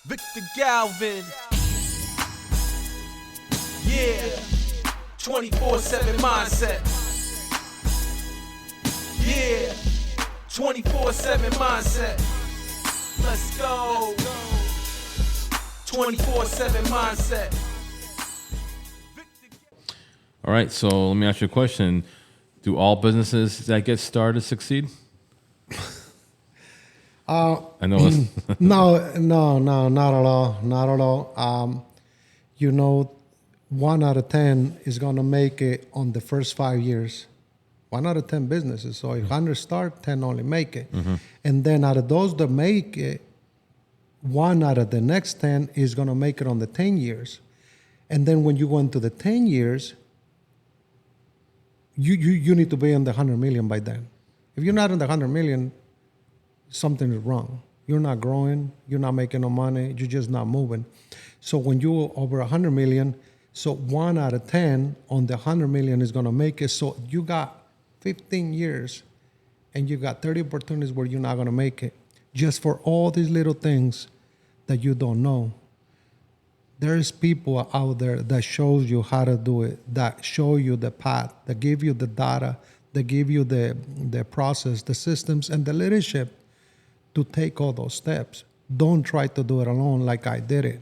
Victor Galvan. Yeah. 24/7 mindset. Yeah. 24/7 mindset. Let's go. 24/7 mindset. All right, so let me ask you a question. Do all businesses that get started succeed? I know it's No, not at all. Not at all. 1 out of 10 is going to make it on the first 5 years. 1 out of 10 businesses. So if 100 start, 10 only make it. And then out of those that make it, 1 out of the next 10 is going to make it on the 10 years. And then when you go into the 10 years, you need to be in the 100 million by then. If you're not in the 100 million, something is wrong. You're not growing, you're not making no money, you're just not moving. So when you're over 100 million, so 1 out of 10 on the 100 million is going to make it. So you got 15 years and you got 30 opportunities where you're not going to make it. Just for all these little things that you don't know. There's people out there that shows you how to do it, that show you the path, that give you the data, that give you the process, the systems, and the leadership to take all those steps. Don't try to do it alone like I did it.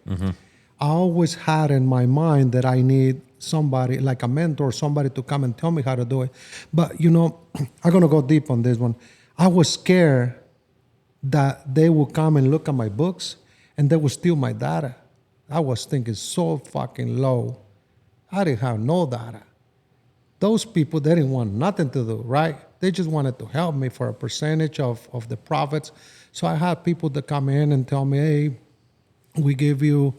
I always had in my mind that I need somebody, like a mentor, somebody to come and tell me how to do it. But, I'm going to go deep on this one. I was scared that they would come and look at my books and they would steal my data. I was thinking so fucking low. I didn't have no data. Those people, they didn't want nothing to do, right? They just wanted to help me for a percentage of the profits. So I had people that come in and tell me, hey, we give you,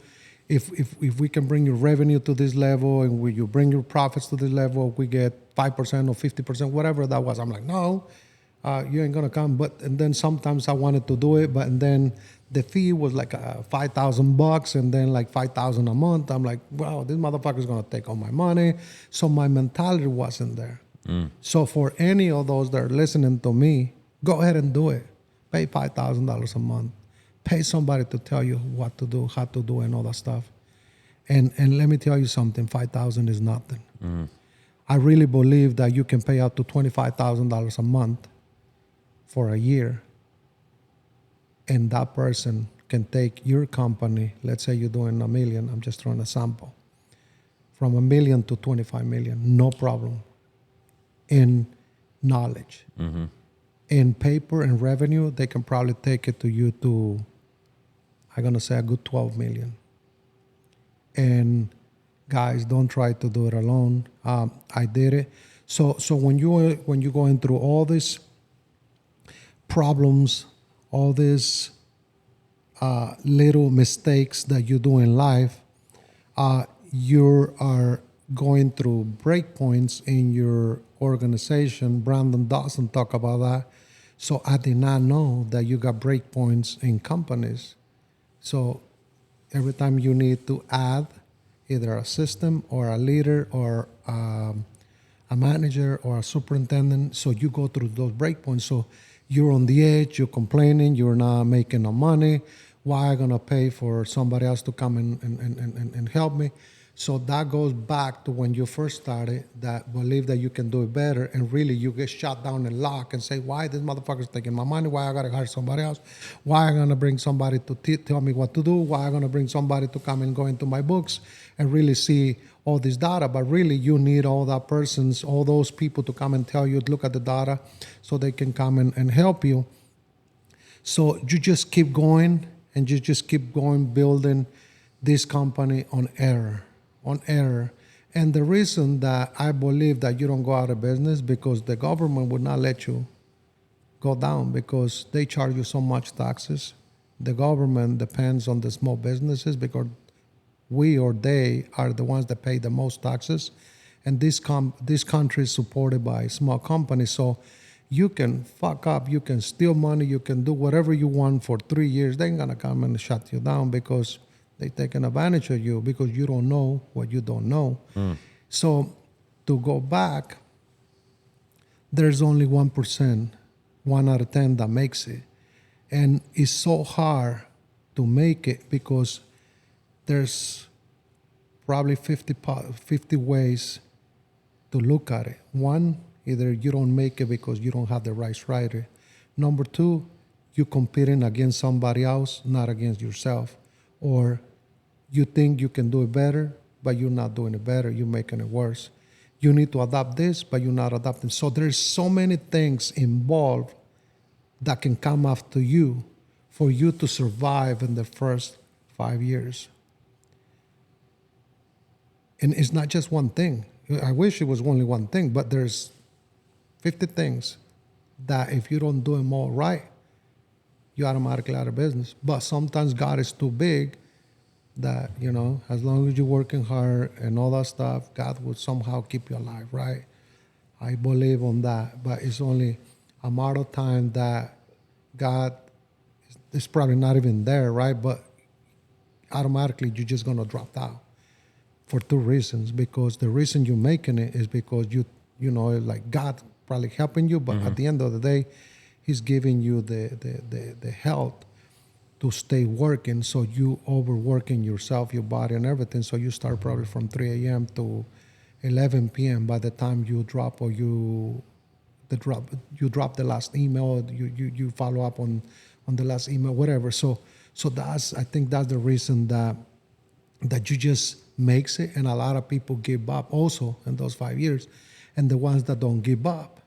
if we can bring your revenue to this level and when you bring your profits to this level, we get 5% or 50%, whatever that was. I'm like, no, you ain't gonna come. And then sometimes I wanted to do it, and then the fee was like $5,000 and then like $5,000 a month. I'm like, wow, this motherfucker's gonna take all my money. So my mentality wasn't there. So for any of those that are listening to me, go ahead and do it. Pay $5,000 a month. Pay somebody to tell you what to do, how to do, and all that stuff. And let me tell you something, $5,000 is nothing. I really believe that you can pay up to $25,000 a month for a year. And that person can take your company, let's say you're doing $1 million, I'm just throwing a sample, from $1 million to 25 million, no problem. In knowledge. In paper and revenue, they can probably take it to you to, I'm going to say a good 12 million. And guys, don't try to do it alone. I did it. So when you're going through all these problems, all these little mistakes that you do in life, you are going through breakpoints in your organization. Brandon doesn't talk about that. So I did not know that you got breakpoints in companies. So every time you need to add either a system or a leader or a manager or a superintendent, so you go through those breakpoints. So you're on the edge, you're complaining, you're not making no money. Why am I gonna pay for somebody else to come and help me? So that goes back to when you first started, that believe that you can do it better, and really you get shut down and locked and say, why this motherfucker's taking my money? Why I gotta hire somebody else? Why am I gonna bring somebody to tell me what to do? Why am I gonna bring somebody to come and go into my books and really see all this data? But really you need all those people to come and tell you, look at the data, so they can come and help you. So you just keep going and you just keep going building this company on error. And the reason that I believe that you don't go out of business, because the government would not let you go down because they charge you so much taxes. The government depends on the small businesses because we or they are the ones that pay the most taxes. And this country is supported by small companies. So you can fuck up, you can steal money, you can do whatever you want for 3 years. They ain't gonna come and shut you down because they're taking advantage of you because you don't know what you don't know. So to go back, there's only 1%, 1 out of 10 that makes it. And it's so hard to make it, because there's probably 50 ways to look at it. One, either you don't make it because you don't have the right writer. Number two, you're competing against somebody else, not against yourself. Or you think you can do it better, but you're not doing it better. You're making it worse. You need to adapt this, but you're not adapting. So there's so many things involved that can come after you for you to survive in the first 5 years. And it's not just one thing. I wish it was only one thing, but there's 50 things that if you don't do them all right, you're automatically out of business. But sometimes God is too big that, as long as you're working hard and all that stuff, God will somehow keep you alive, right? I believe on that. But it's only a matter of time that God is probably not even there, right? But automatically you're just going to drop out for two reasons. Because the reason you're making it is because like God probably helping you, but at the end of the day, He's giving you the health to stay working. So you overworking yourself, your body, and everything. So you start probably from 3 a.m. to 11 p.m. By the time you drop you drop the last email, you follow up on the last email, whatever. So I think that's the reason that you just makes it, and a lot of people give up also in those 5 years. And the ones that don't give up,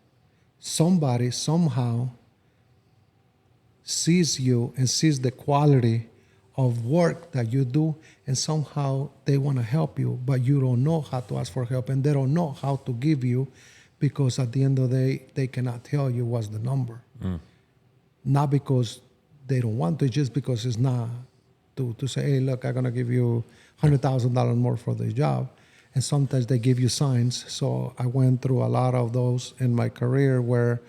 somebody somehow sees you and sees the quality of work that you do, and somehow they want to help you, but you don't know how to ask for help, and they don't know how to give you, because at the end of the day, they cannot tell you what's the number. Not because they don't want to, just because it's not to say, hey, look, I'm going to give you $100,000 more for this job. And sometimes they give you signs. So I went through a lot of those in my career where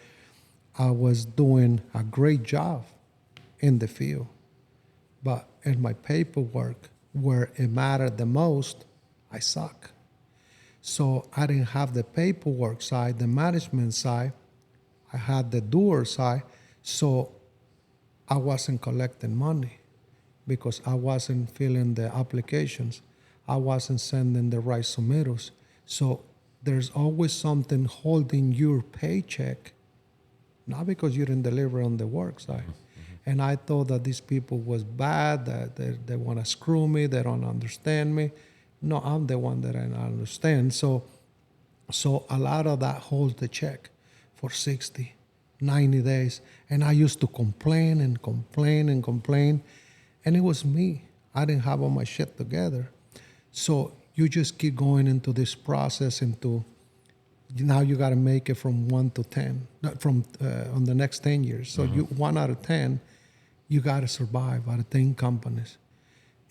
I was doing a great job in the field. But in my paperwork, where it mattered the most, I suck. So I didn't have the paperwork side, the management side. I had the doer side. So I wasn't collecting money because I wasn't filling the applications. I wasn't sending the right submittals. So there's always something holding your paycheck, not because you didn't deliver on the work side. And I thought that these people was bad, that they want to screw me, they don't understand me. No, I'm the one that I understand. So a lot of that holds the check for 60, 90 days. And I used to complain and complain and complain. And it was me. I didn't have all my shit together. So you just keep going into this process now you got to make it from 1 to 10, on the next 10 years. So you 1 out of 10, you got to survive out of 10 companies.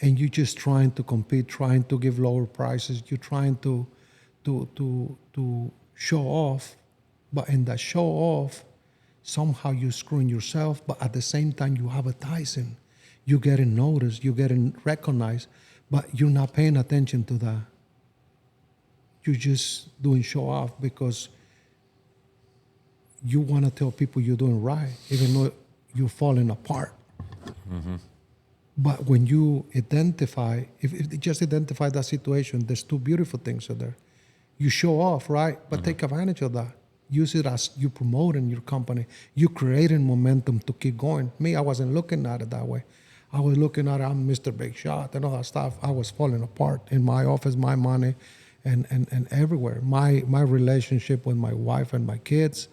And you're just trying to compete, trying to give lower prices. You're trying to show off. But in that show off, somehow you're screwing yourself. But at the same time, you have advertising. You're getting noticed. You're getting recognized. But you're not paying attention to that. You're just doing show off because you want to tell people you're doing right, even though you're falling apart. But when you identify, if you just identify that situation, there's two beautiful things there. You show off, right? But take advantage of that. Use it as you promoting your company. You creating momentum to keep going. Me, I wasn't looking at it that way. I was looking at it, I'm Mr. Big Shot and all that stuff. I was falling apart in my office, my money, and everywhere. My relationship with my wife and my kids,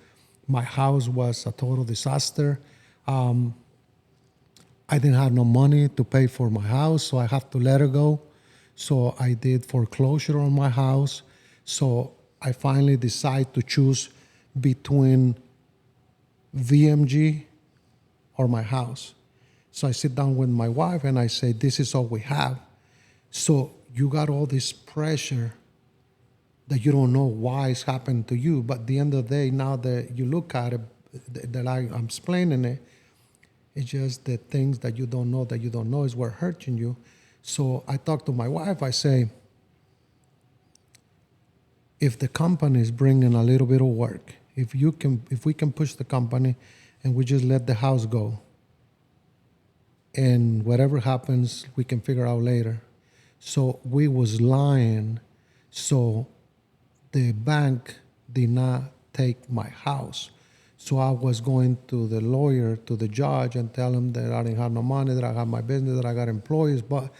my house was a total disaster. I didn't have no money to pay for my house, so I have to let it go. So I did foreclosure on my house. So I finally decided to choose between VMG or my house. So I sit down with my wife and I say, this is all we have. So you got all this pressure that you don't know why it's happened to you. But at the end of the day, now that you look at it, that I'm explaining it, it's just the things that you don't know is what hurting you. So I talk to my wife, I say, if the company is bringing a little bit of work, if we can push the company and we just let the house go, and whatever happens, we can figure out later. So we was lying. So the bank did not take my house. So I was going to the lawyer, to the judge, and tell him that I didn't have no money, that I had my business, that I got employees, but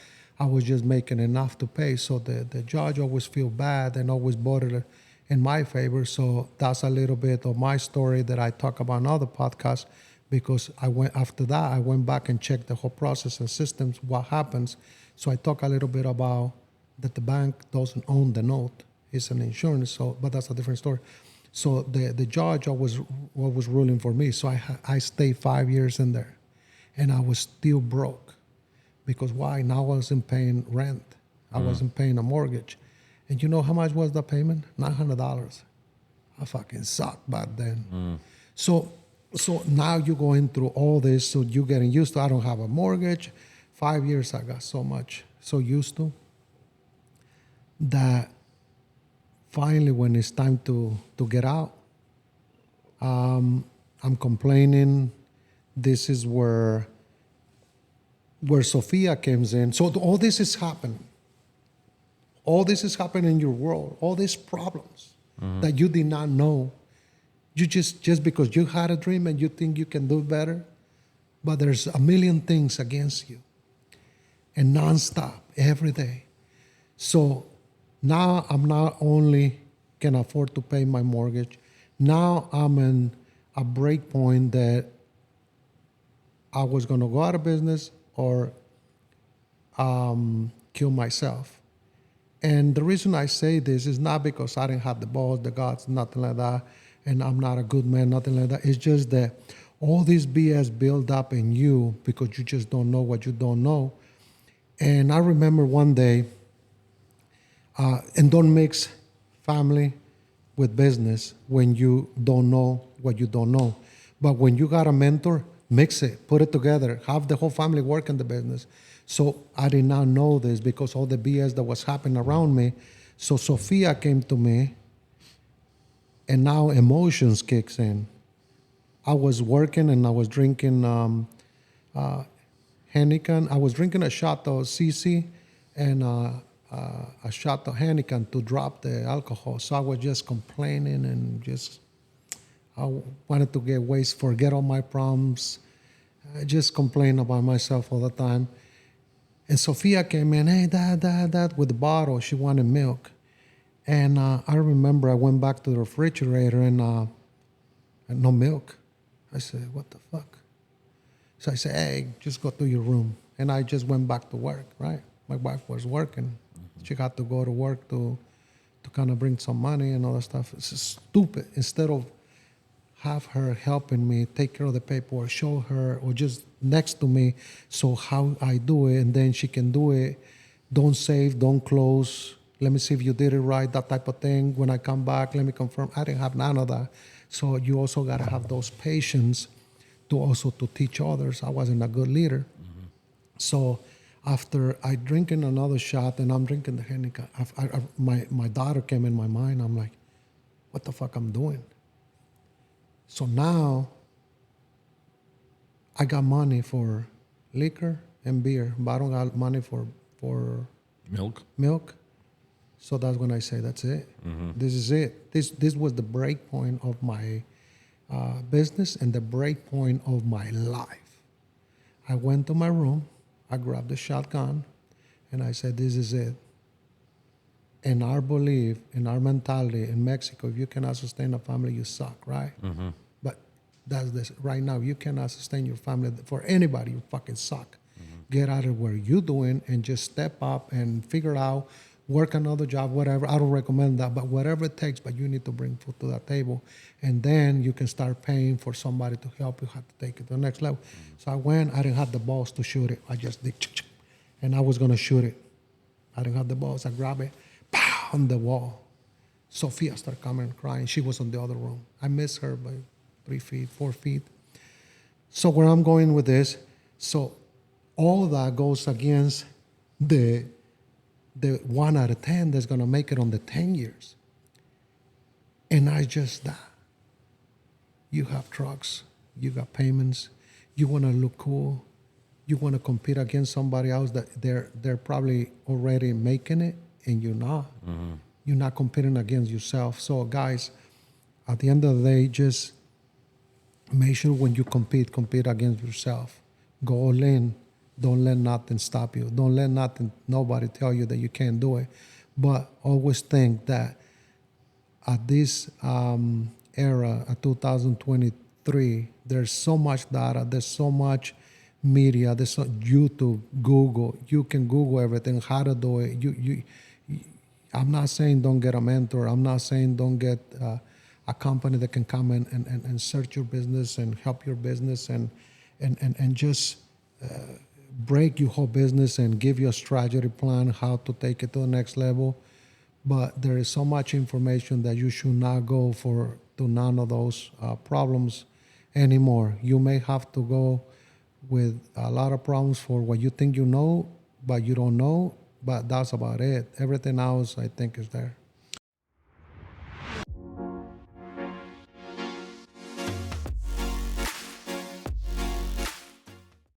I was just making enough to pay. So the judge always feel bad and always voted in my favor. So that's a little bit of my story that I talk about in other podcasts, because after that, I went back and checked the whole process and systems, what happens. So I talk a little bit about that the bank doesn't own the note. It's an insurance, so but that's a different story. So the judge was ruling for me. So I stayed 5 years in there, and I was still broke, because why? Now I wasn't paying rent. I wasn't paying a mortgage, and you know how much was the payment? $900. I fucking sucked back then. So now you're going through all this. So you're getting used to. I don't have a mortgage. 5 years I got so used to that. Finally, when it's time to get out, I'm complaining. This is where Sophia comes in. So all this is happening. All this is happening in your world. All these problems that you did not know. You just because you had a dream and you think you can do better, but there's a million things against you, and nonstop every day. So now I'm not only can afford to pay my mortgage, now I'm in a break point that I was going to go out of business or kill myself. And the reason I say this is not because I didn't have the balls, the guts, nothing like that, and I'm not a good man, nothing like that. It's just that all this BS build up in you because you just don't know what you don't know. And I remember one day, and don't mix family with business when you don't know what you don't know. But when you got a mentor, mix it, put it together, have the whole family work in the business. So I did not know this because all the BS that was happening around me. So Sophia came to me, and now emotions kicks in. I was working and I was drinking Heineken. I was drinking a shot of CC and a shot of Heineken to drop the alcohol. So I was just complaining and I wanted to get waste, forget all my problems. I just complain about myself all the time. And Sophia came in, hey, dad, with the bottle. She wanted milk. And I remember I went back to the refrigerator and no milk. I said, what the fuck? So I said, hey, just go to your room. And I just went back to work, right? My wife was working. She had to go to work to kind of bring some money and all that stuff. It's just stupid. Instead of have her helping me take care of the paperwork, show her, or just next to me, so how I do it, and then she can do it. Don't save, don't close. Let me see if you did it right, that type of thing. When I come back, let me confirm. I didn't have none of that. So you also got to have those patience to teach others. I wasn't a good leader. So after I drinking another shot and I'm drinking the Heineken, my daughter came in my mind. I'm like, what the fuck I'm doing? So now I got money for liquor and beer, but I don't got money for milk. So that's when I say, that's it. This is it. This was the break point of my business and the break point of my life. I went to my room. I grabbed the shotgun, and I said, this is it. In our belief, in our mentality in Mexico, if you cannot sustain a family, you suck, right? But that's this. Right now, you cannot sustain your family. For anybody, you fucking suck. Get out of where you're doing and just step up and figure out, work another job, whatever. I don't recommend that, but whatever it takes, but you need to bring food to that table. And then you can start paying for somebody to help you have to take it to the next level. So I went, I didn't have the balls to shoot it. I just did, and I was going to shoot it. I didn't have the balls. I grabbed it, pow, on the wall. Sophia started coming crying. She was in the other room. I missed her by 3 feet, 4 feet. So where I'm going with this, so all that goes against the 1 out of 10 that's going to make it on the 10 years. And I just that. You have trucks. You got payments. You want to look cool. you want to compete against somebody else that they're probably already making it, and you're not. You're not competing against yourself. So, guys, at the end of the day, just make sure when you compete against yourself. Go all in. Don't let nothing stop you. Don't let nobody tell you that you can't do it. But always think that at this era, at 2023, there's so much data, there's so much media, there's so YouTube, Google. You can Google everything, how to do it. I'm not saying don't get a mentor. I'm not saying don't get a company that can come and search your business and help your business and just break your whole business and give you a strategy plan how to take it to the next level. But there is so much information that you should not go to none of those problems anymore. You may have to go with a lot of problems for what you think you know, but you don't know. But that's about it. Everything else, I think, is there.